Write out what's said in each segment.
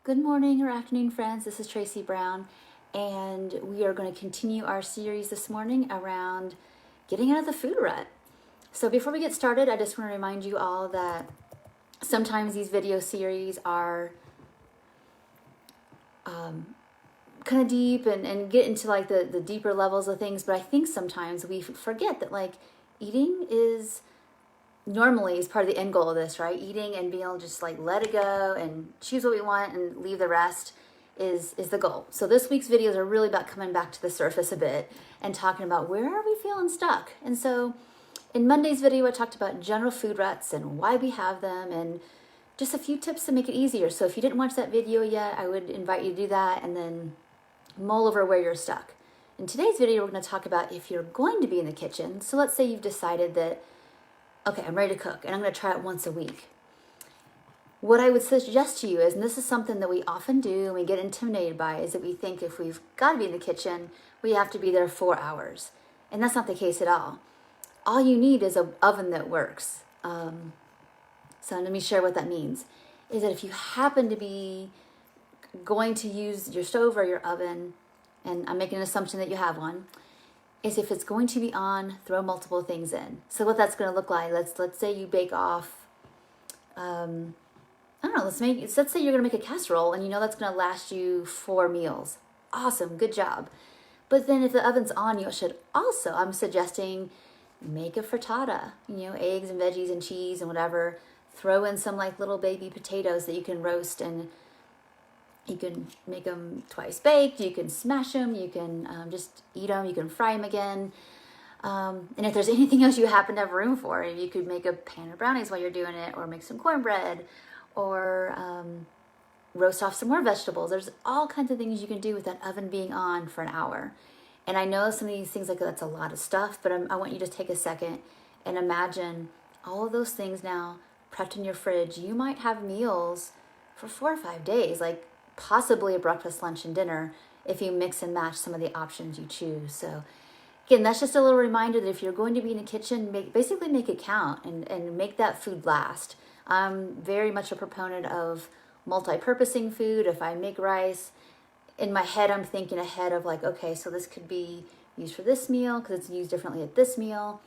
Good morning or afternoon, friends. This is Tracy Brown, and we are going to continue our series this morning around getting out of the food rut. So before we get started, I just want to remind you all that sometimes these video series are kind of deep and get into like the deeper levels of things, but I think sometimes we forget that like eating is part of the end goal of this, right? Eating and being able to just like let it go and choose what we want and leave the rest is the goal. So this week's videos are really about coming back to the surface a bit and talking about where are we feeling stuck. And so in Monday's video, I talked about general food ruts and why we have them and just a few tips to make it easier. So if you didn't watch that video yet, I would invite you to do that and then mull over where you're stuck. In today's video, we're going to talk about if you're going to be in the kitchen. So let's say you've decided that okay, I'm ready to cook and I'm going to try it once a week. What I would suggest to you is, and this is something that we often do and we get intimidated by, is that we think if we've got to be in the kitchen, we have to be there 4 hours. And that's not the case at all. All you need is an oven that works. So let me share what that means. Is that if you happen to be going to use your stove or your oven, and I'm making an assumption that you have one, is if it's going to be on, throw multiple things in. So what that's going to look like, let's say you bake off, I don't know, let's say you're going to make a casserole and you know that's going to last you 4 meals. Awesome, good job. But then if the oven's on, you should also, I'm suggesting, make a frittata, eggs and veggies and cheese and whatever. Throw in some like little baby potatoes that you can roast, and you can make them twice baked, you can smash them, you can just eat them, you can fry them again. And if there's anything else you happen to have room for, you could make a pan of brownies while you're doing it, or make some cornbread, or roast off some more vegetables. There's all kinds of things you can do with that oven being on for an hour. And I know some of these things, like that's a lot of stuff, but I want you to take a second and imagine all of those things now prepped in your fridge. You might have meals for 4 or 5 days, like possibly a breakfast, lunch, and dinner if you mix and match some of the options you choose. So again, that's just a little reminder that if you're going to be in the kitchen, basically make it count and make that food last. I'm very much a proponent of multi-purposing food. If I make rice, in my head I'm thinking ahead of like, okay, so this could be used for this meal because it's used differently at this meal.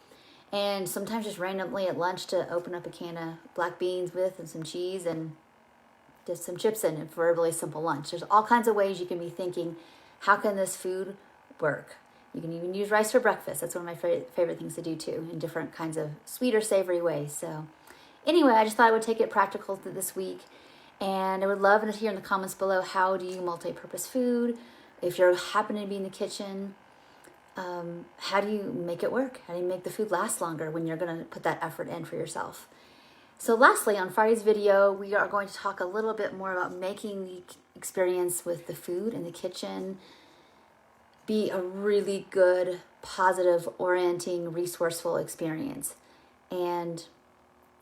And sometimes just randomly at lunch to open up a can of black beans with and some cheese and just some chips in it for a really simple lunch. There's all kinds of ways you can be thinking, how can this food work? You can even use rice for breakfast. That's one of my favorite things to do too, in different kinds of sweet or savory ways. So anyway, I just thought I would take it practical this week. And I would love to hear in the comments below, how do you multi-purpose food? If you're happening to be in the kitchen, how do you make it work? How do you make the food last longer when you're going to put that effort in for yourself? So lastly, on Friday's video, we are going to talk a little bit more about making the experience with the food in the kitchen be a really good, positive, orienting, resourceful experience. And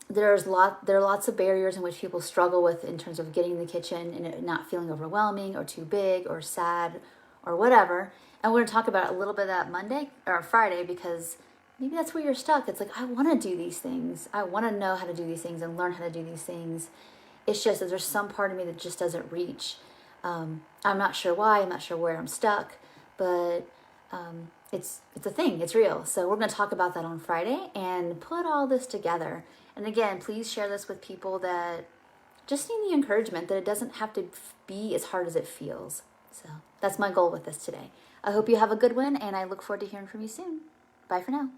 there are lots of barriers in which people struggle with in terms of getting in the kitchen and it not feeling overwhelming or too big or sad or whatever. And we're going to talk about a little bit of that Monday or Friday, because maybe that's where you're stuck. It's like, I want to do these things. I want to know how to do these things and learn how to do these things. It's just that there's some part of me that just doesn't reach. I'm not sure why. I'm not sure where I'm stuck. But it's a thing. It's real. So we're going to talk about that on Friday and put all this together. And again, please share this with people that just need the encouragement that it doesn't have to be as hard as it feels. So that's my goal with this today. I hope you have a good one, and I look forward to hearing from you soon. Bye for now.